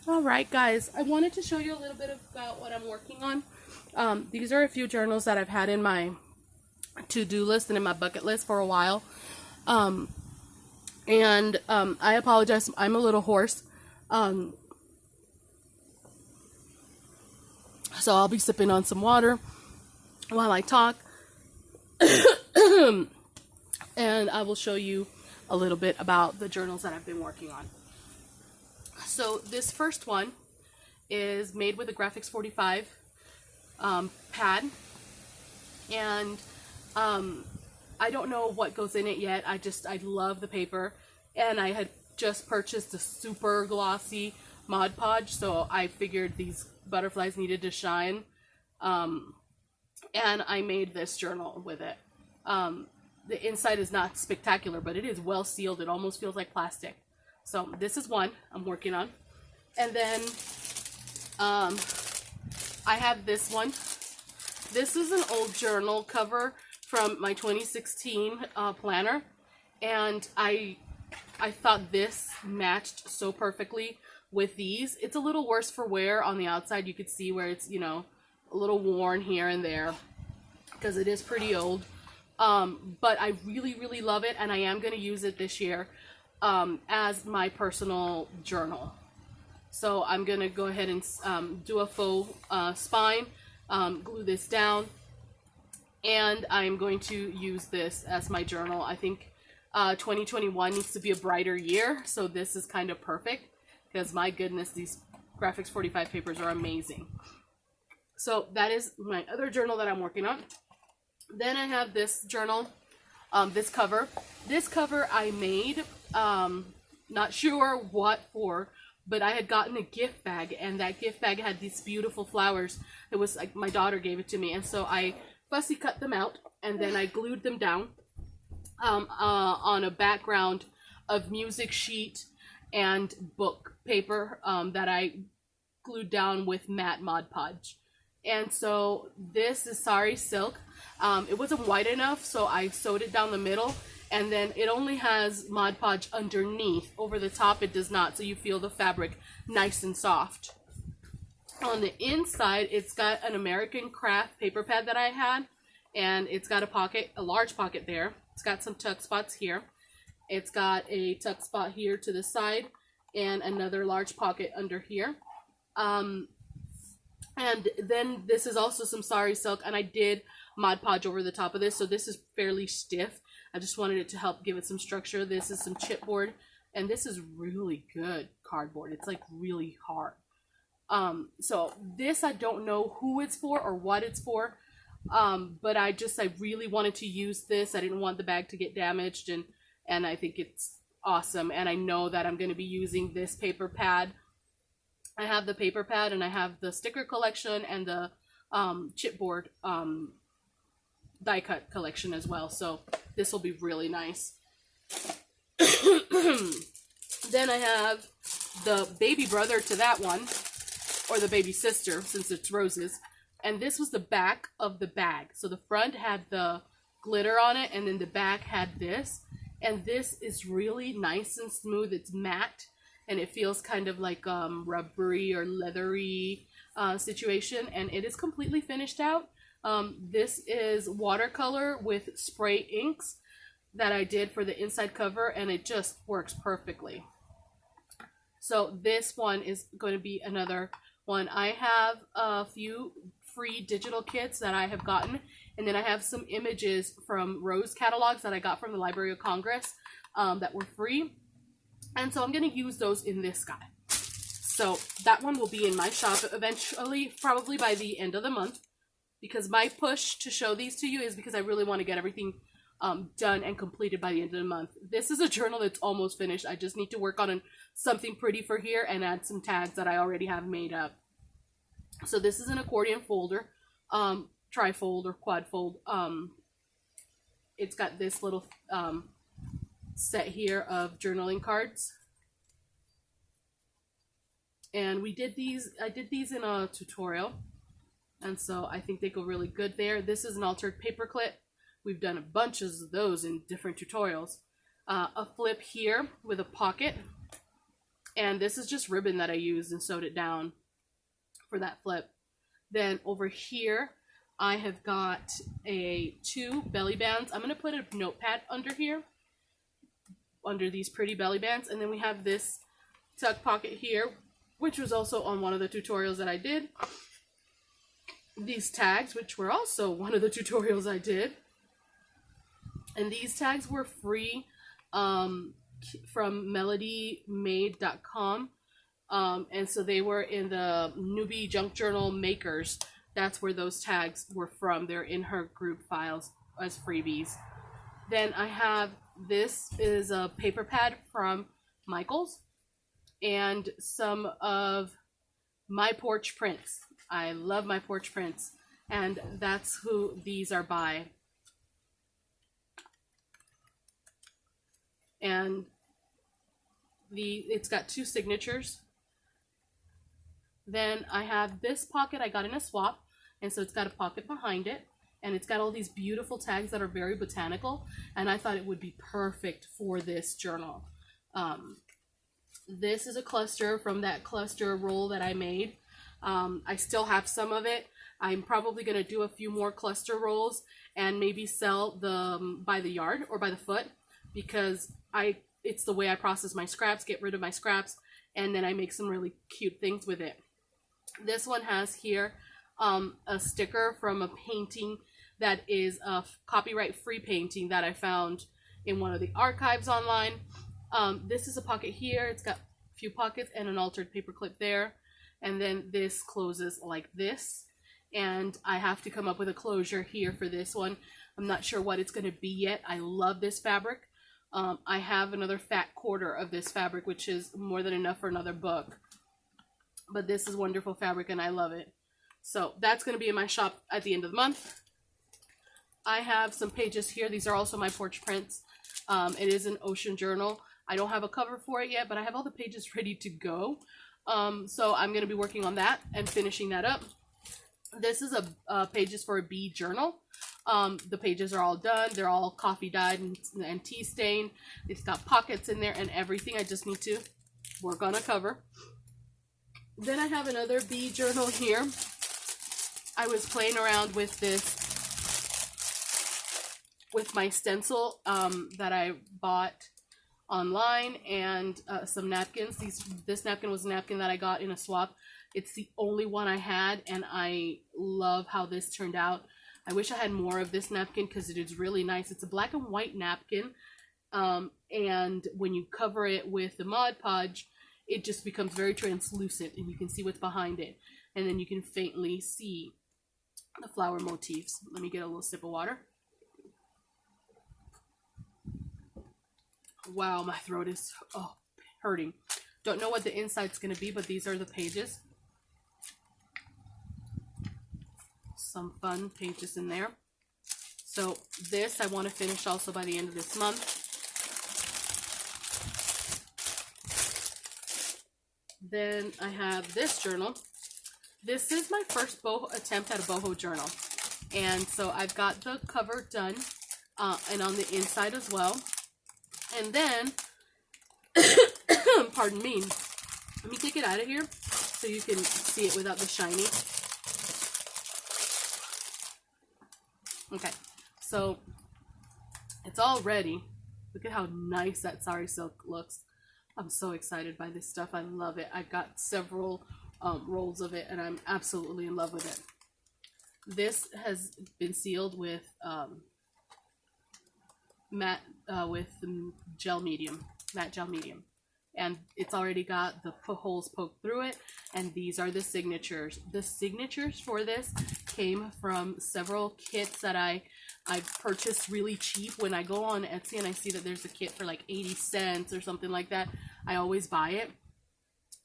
Alright guys, I wanted to show you a little bit about what I'm working on. These are a few journals that I've had in my to-do list and in my bucket list for a while. I apologize, I'm a little hoarse. So I'll be sipping on some water while I talk. And I will show you a little bit about the journals that I've been working on. So this first one is made with a Graphics 45 pad, and I don't know what goes in it yet. I love the paper, and I had just purchased a super glossy Mod Podge, so I figured these butterflies needed to shine, and I made this journal with it. The inside is not spectacular, but it is well sealed. It almost feels like plastic. So this is one I'm working on. And then I have this one. This is an old journal cover from my 2016 planner. And I thought this matched so perfectly with these. It's a little worse for wear on the outside. You could see where it's, you know, a little worn here and there because it is pretty old. But I really love it, and I am going to use it this year as my personal journal. So I'm going to go ahead and do a faux spine, glue this down, and I'm going to use this as my journal. I think 2021 needs to be a brighter year, so this is kind of perfect because, my goodness, these Graphics 45 papers are amazing. So that is my other journal that I'm working on. Then I have this journal, this cover. This cover I made, not sure what for, but I had gotten a gift bag, and that gift bag had these beautiful flowers. It was like my daughter gave it to me, and so I fussy cut them out, and then I glued them down on a background of music sheet and book paper that I glued down with matte Mod Podge. And so this is Sari Silk. It wasn't white enough, so I sewed it down the middle, and then it only has Mod Podge underneath. Over the top it does not, so you feel the fabric nice and soft. On the inside, it's got an American Craft paper pad that I had, and it's got a pocket, a large pocket there. It's got some tuck spots here. It's got a tuck spot here to the side, and another large pocket under here. And then this is also some Sari Silk, and I did Mod Podge over the top of this, so this is fairly stiff. I just wanted it to help give it some structure. This is some chipboard, and this is really good cardboard. It's like really hard. So this, I don't know who it's for or what it's for, but I really wanted to use this. I didn't want the bag to get damaged, and I think it's awesome. And I know that I'm going to be using this paper pad. I have the paper pad, and I have the sticker collection and the chipboard die cut collection as well. So this will be really nice. Then I have the baby brother to that one, or the baby sister since it's roses. And this was the back of the bag. So the front had the glitter on it, and then the back had this. And this is really nice and smooth. It's matte, and it feels kind of like rubbery or leathery situation, and it is completely finished out. This is watercolor with spray inks that I did for the inside cover, and it just works perfectly. So this one is going to be another one. I have a few free digital kits that I have gotten, and then I have some images from Rose catalogs that I got from the Library of Congress that were free. And so I'm going to use those in this guy. So that one will be in my shop eventually, probably by the end of the month. Because my push to show these to you is because I really want to get everything done and completed by the end of the month. This is a journal that's almost finished. I just need to work on something pretty for here and add some tags that I already have made up. So this is an accordion folder, trifold or quad fold. It's got this little set here of journaling cards, and I did these in a tutorial, and so I think they go really good there. This is an altered paper clip. We've done a bunch of those in different tutorials. A flip here with a pocket, And this is just ribbon that I used and sewed it down for that flip. Then over here, I have got two belly bands. I'm going to put a notepad under here, under these pretty belly bands. And then we have this tuck pocket here, which was also on one of the tutorials that I did. These tags, which were also one of the tutorials I did. And these tags were free from melodymade.com. And so they were in the Newbie Junk Journal Makers. That's where those tags were from. They're in her group files as freebies. Then I have, this is a paper pad from Michaels. And some of My Porch Prints. I love My Porch Prints. And that's who these are by. And it's got two signatures. Then I have this pocket I got in a swap, and so it's got a pocket behind it, and it's got all these beautiful tags that are very botanical, and I thought it would be perfect for this journal. This is a cluster from that cluster roll that I made. I still have some of it. I'm probably going to do a few more cluster rolls and maybe sell them by the yard or by the foot, because it's the way I process my scraps, get rid of my scraps, and then I make some really cute things with it. This one has here a sticker from a painting that is a copyright free painting that I found in one of the archives online. This is a pocket here. It's got a few pockets and an altered paper clip there. And then this closes like this. And I have to come up with a closure here for this one. I'm not sure what it's going to be yet. I love this fabric. I have another fat quarter of this fabric, which is more than enough for another book. But this is wonderful fabric and I love it. So that's going to be in my shop at the end of the month. I have some pages here. These are also My Porch Prints. It is an ocean journal. I don't have a cover for it yet, but I have all the pages ready to go. So I'm going to be working on that and finishing that up. This is a pages for a bee journal. The pages are all done. They're all coffee dyed and tea stained. It's got pockets in there and everything. I just need to work on a cover. Then I have another bee journal here. I was playing around with this, with my stencil that I bought online, and some napkins. This napkin was a napkin that I got in a swap. It's the only one I had, and I love how this turned out. I wish I had more of this napkin because it is really nice. It's a black and white napkin, and when you cover it with the Mod Podge, it just becomes very translucent, and you can see what's behind it. And then you can faintly see the flower motifs. Let me get a little sip of water. Wow, my throat is hurting. Don't know what the inside's going to be, but these are the pages. Some fun pages in there. So this I want to finish also by the end of this month. Then I have this journal. This is my first attempt at a boho journal. And so I've got the cover done and on the inside as well. And then, pardon me, let me take it out of here so you can see it without the shiny. Okay, so it's all ready. Look at how nice that sari silk looks. I'm so excited by this stuff. I love it. I've got several rolls of it, and I'm absolutely in love with it. This has been sealed with matte gel medium, and it's already got the holes poked through it, and these are the signatures. The signatures for this came from several kits that I purchased really cheap. When I go on Etsy and I see that there's a kit for like 80 cents or something like that, I always buy it.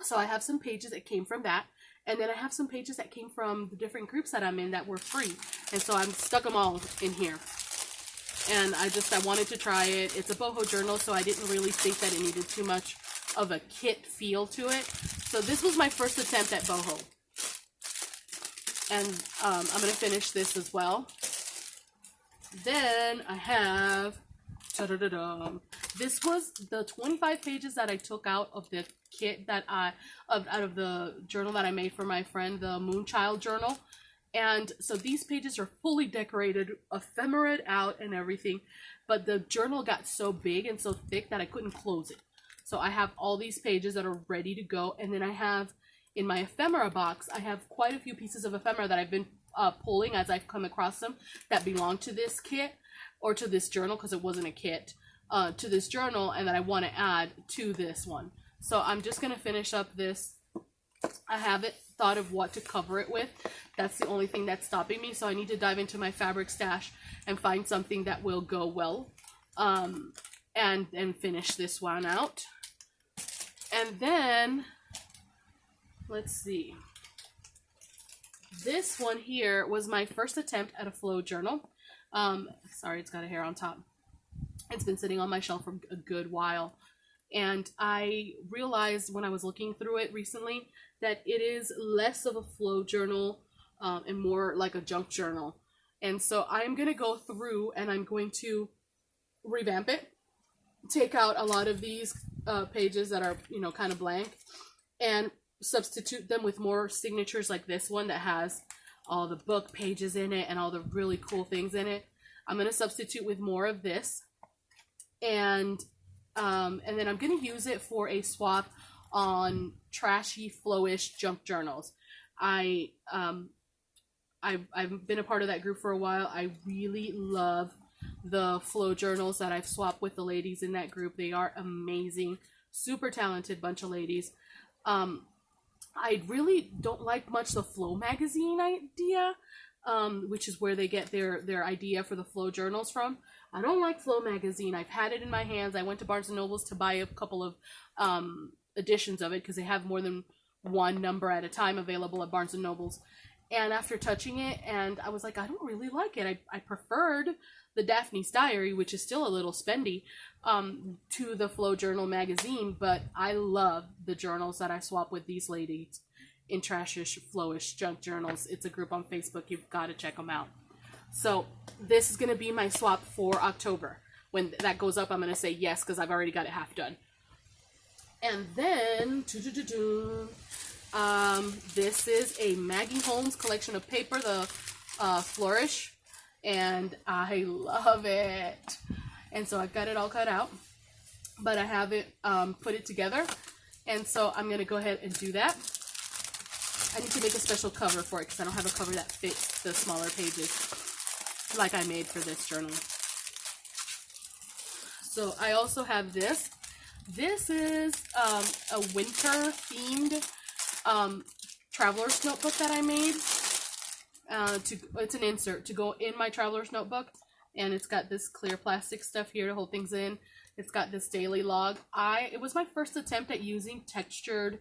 So I have some pages that came from that, and then I have some pages that came from the different groups that I'm in that were free, and so I'm stuck them all in here. And I wanted to try it. It's a boho journal, so I didn't really think that it needed too much of a kit feel to it. So this was my first attempt at boho. And I'm going to finish this as well. Then I have Ta-da-da-da. This was the 25 pages that I took out of the kit that out of the journal that I made for my friend, the Moonchild journal. And so these pages are fully decorated, ephemerated out and everything, but the journal got so big and so thick that I couldn't close it. So I have all these pages that are ready to go, and then I have in my ephemera box, I have quite a few pieces of ephemera that I've been pulling as I've come across them that belong to this kit or to this journal, because it wasn't a kit, to this journal, and that I want to add to this one. So I'm just going to finish up this. I haven't thought of what to cover it with. That's the only thing that's stopping me. So I need to dive into my fabric stash and find something that will go well, and finish this one out. And then, let's see. This one here was my first attempt at a flow journal. Sorry, it's got a hair on top. It's been sitting on my shelf for a good while. And I realized when I was looking through it recently that it is less of a flow journal and more like a junk journal. And so I'm going to go through and I'm going to revamp it, take out a lot of these pages that are, you know, kind of blank, and substitute them with more signatures like this one that has all the book pages in it and all the really cool things in it. I'm going to substitute with more of this, and then I'm going to use it for a swap on trashy, flowish junk journals. I've been a part of that group for a while. I really love the flow journals that I've swapped with the ladies in that group. They are amazing, super talented bunch of ladies. I really don't like much the Flow magazine idea, which is where they get their idea for the Flow journals from. I don't like Flow magazine. I've had it in my hands. I went to Barnes & Noble's to buy a couple of editions of it because they have more than one number at a time available at Barnes & Noble's. And after touching it, and I was like, I don't really like it. I preferred the Daphne's Diary, which is still a little spendy, to the Flow Journal magazine, but I love the journals that I swap with these ladies in Trashish, Flowish Junk Journals. It's a group on Facebook. You've got to check them out. So this is going to be my swap for October. When that goes up, I'm going to say yes, because I've already got it half done. And then, this is a Maggie Holmes collection of paper, the Flourish, and I love it. And so I've got it all cut out, but I haven't put it together, and so I'm going to go ahead and do that. I need to make a special cover for it because I don't have a cover that fits the smaller pages like I made for this journal. So I also have this. This is a winter-themed traveler's notebook that I made. It's an insert to go in my traveler's notebook, and it's got this clear plastic stuff here to hold things in. It's got this daily log. It was my first attempt at using textured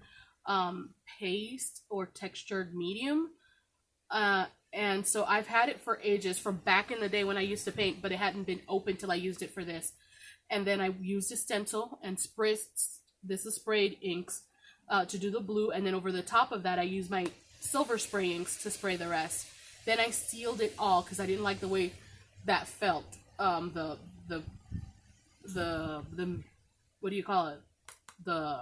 paste or textured medium, and so I've had it for ages, from back in the day when I used to paint, but it hadn't been open till I used it for this. And then I used a stencil and this is sprayed inks to do the blue, and then over the top of that I used my silver spray inks to spray the rest. Then I sealed it all because I didn't like the way that felt. The what do you call it? The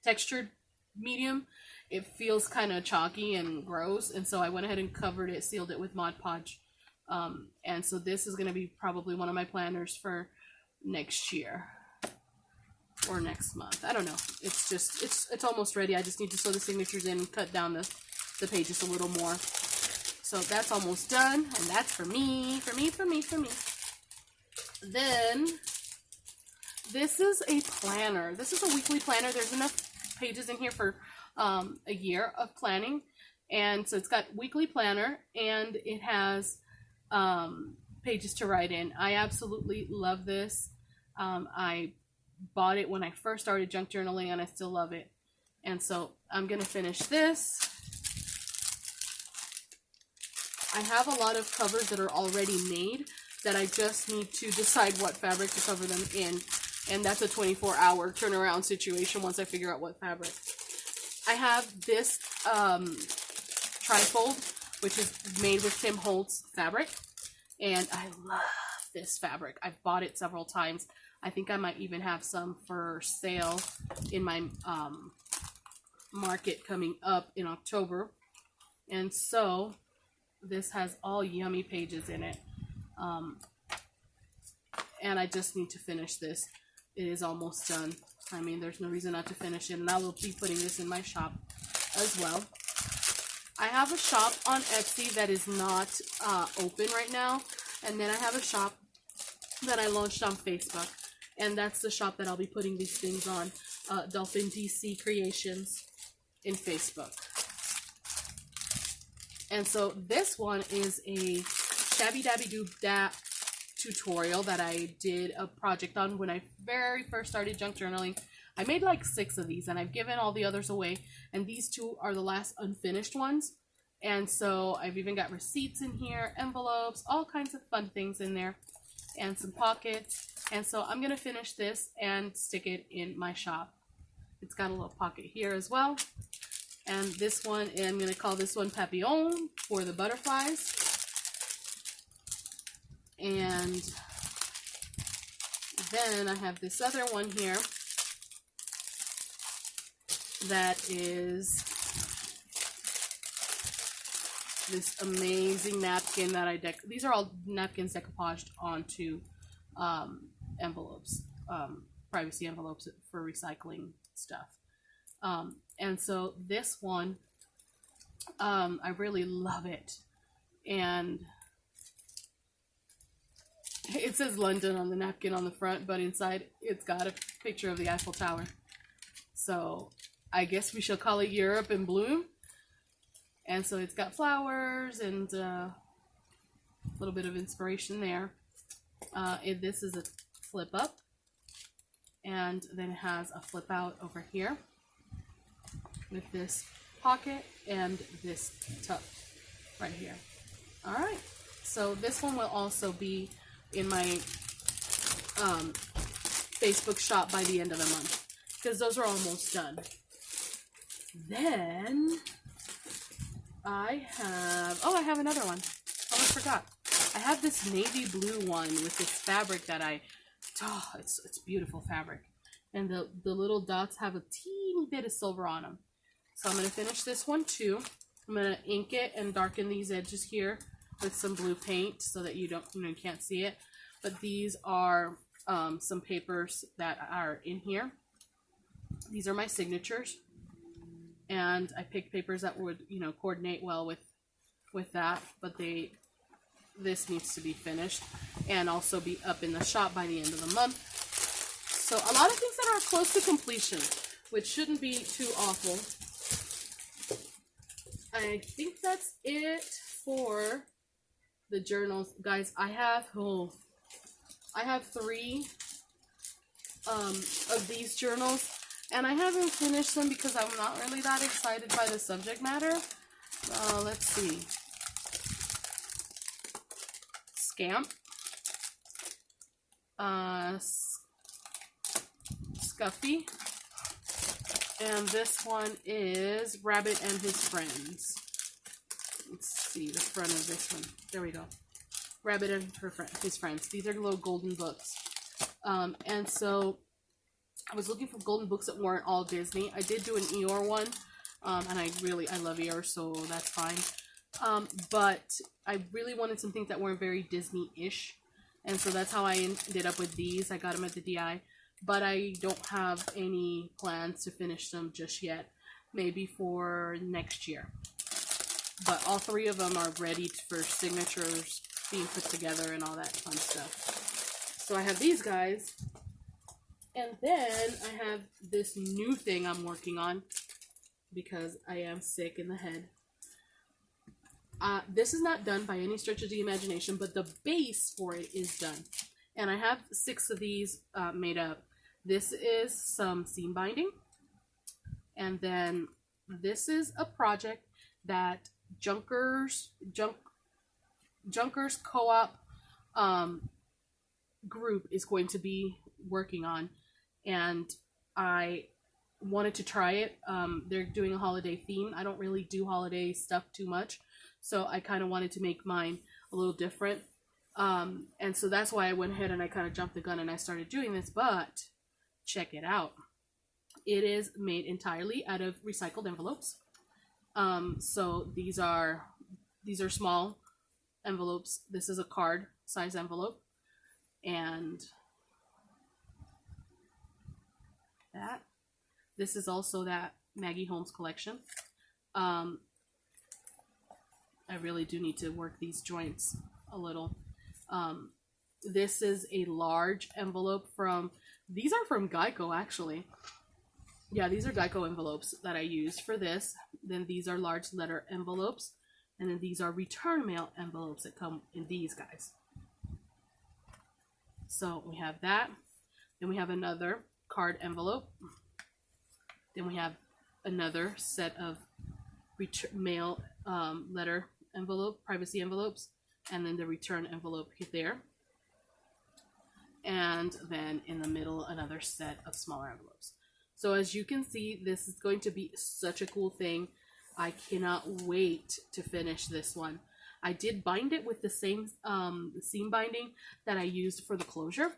textured medium. It feels kind of chalky and gross, and so I went ahead and covered it, sealed it with Mod Podge. And so this is going to be probably one of my planners for next year or next month. I don't know. It's just, it's almost ready. I just need to sew the signatures in and cut down the pages a little more. So that's almost done, and that's for me. Then this is a planner. This is a weekly planner. There's enough pages in here for a year of planning, and so it's got weekly planner, and it has pages to write in. I absolutely love this. I bought it when I first started junk journaling, and I still love it. And so I'm gonna finish this. I have a lot of covers that are already made that I just need to decide what fabric to cover them in, and that's a 24-hour turnaround situation once I figure out what fabric. I have this trifold, which is made with Tim Holtz fabric, and I love this fabric. I've bought it several times. I think I might even have some for sale in my market coming up in October. And so this has all yummy pages in it. And I just need to finish this. It is almost done. I mean, there's no reason not to finish it. And I will be putting this in my shop as well. I have a shop on Etsy that is not open right now. And then I have a shop that I launched on Facebook. And that's the shop that I'll be putting these things on. Dolphin DC Creations in Facebook. And so this one is a Shabby Dabby Doo Dah tutorial that I did a project on when I very first started junk journaling. I made like 6 of these and I've given all the others away, and these 2 are the last unfinished ones. And so I've even got receipts in here, envelopes, all kinds of fun things in there, and some pockets. And so I'm gonna finish this and stick it in my shop. It's got a little pocket here as well. And this one, I'm gonna call this one Papillon for the butterflies. And then I have this other one here that is this amazing napkin that I these are all napkins decoupaged onto envelopes, privacy envelopes for recycling stuff. And so this one, I really love it. And it says London on the napkin on the front, but inside it's got a picture of the Eiffel Tower. So I guess we shall call it Europe in bloom. And so it's got flowers and a little bit of inspiration there. This is a flip up, and then it has a flip out over here with this pocket and this tuck right here. All right, so this one will also be in my Facebook shop by the end of the month, because those are almost done. Then I have another one. Almost forgot. I have this navy blue one with this fabric that it's beautiful fabric. And the little dots have a teeny bit of silver on them. So I'm going to finish this one too. I'm going to ink it and darken these edges here with some blue paint so that you can't see it. But these are some papers that are in here. These are my signatures. And I picked papers that would, coordinate well with that, but this needs to be finished and also be up in the shop by the end of the month. So a lot of things that are close to completion, which shouldn't be too awful. I think that's it for the journals, guys. I have 3 of these journals. And I haven't finished them because I'm not really that excited by the subject matter. Let's see. Scamp. Scuffy. And this one is Rabbit and His Friends. Let's see the front of this one. There we go. Rabbit and His Friends. These are little golden books. And so I was looking for golden books that weren't all Disney. I did do an Eeyore one, and I love Eeyore, so that's fine. But I really wanted some things that weren't very Disney-ish, and so that's how I ended up with these. I got them at the DI, but I don't have any plans to finish them just yet. Maybe for next year. But all 3 of them are ready for signatures being put together and all that fun stuff. So I have these guys. And then I have this new thing I'm working on because I am sick in the head. This is not done by any stretch of the imagination, but the base for it is done. And I have 6 of these made up. This is some seam binding. And then this is a project that Junkers Co-op group is going to be working on. And I wanted to try it. They're doing a holiday theme. I don't really do holiday stuff too much, so I kind of wanted to make mine a little different. And so that's why I went ahead and I kind of jumped the gun and I started doing this. But check it out. It is made entirely out of recycled envelopes. So these are small envelopes. This is a card size envelope, and that. This is also that Maggie Holmes collection. I really do need to work these joints a little. This is a large envelope from, these are from Geico actually. Yeah, these are Geico envelopes that I used for this. Then these are large letter envelopes. And then these are return mail envelopes that come in these guys. So we have that. Then we have another card envelope. Then we have another set of mail letter envelope, privacy envelopes. And then the return envelope there. And then in the middle, another set of smaller envelopes. So as you can see, this is going to be such a cool thing. I cannot wait to finish this one. I did bind it with the same seam binding that I used for the closure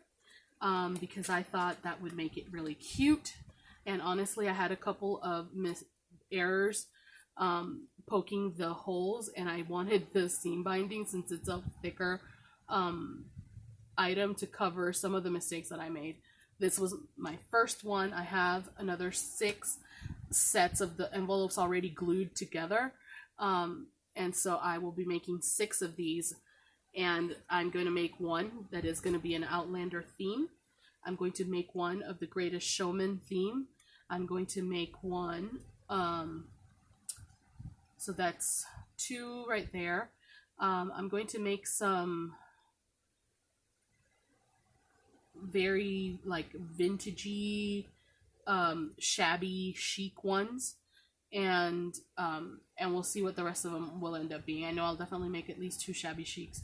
because I thought that would make it really cute. And honestly, I had a couple of errors poking the holes, and I wanted the seam binding, since it's a thicker item, to cover some of the mistakes that I made. This was my first one. I have another 6 sets of the envelopes already glued together. And so I will be making 6 of these. And I'm going to make one that is going to be an Outlander theme. I'm going to make one of the Greatest Showman theme. I'm going to make one, so that's 2 right there. I'm going to make some very like vintagey, shabby chic ones, and we'll see what the rest of them will end up being. I know I'll definitely make at least 2 shabby chics.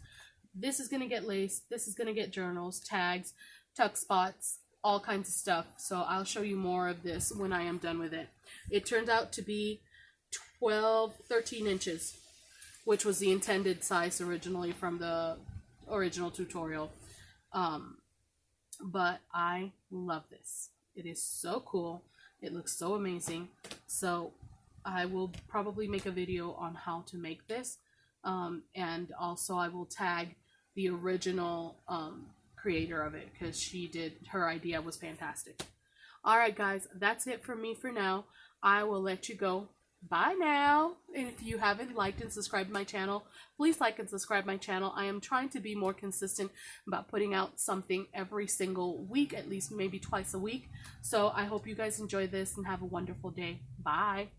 This is gonna get lace, this is gonna get journals, tags, tuck spots, all kinds of stuff. So I'll show you more of this when I am done with it. It turned out to be 13 inches, which was the intended size originally from the original tutorial. But I love this. It is so cool. It looks so amazing. So I will probably make a video on how to make this. And also I will tag the original creator of it, because her idea was fantastic. Alright guys, that's it for me for now. I will let you go. Bye now. And if you haven't liked and subscribed to my channel, please like and subscribe my channel. I am trying to be more consistent about putting out something every single week, at least maybe twice a week. So I hope you guys enjoy this and have a wonderful day. Bye.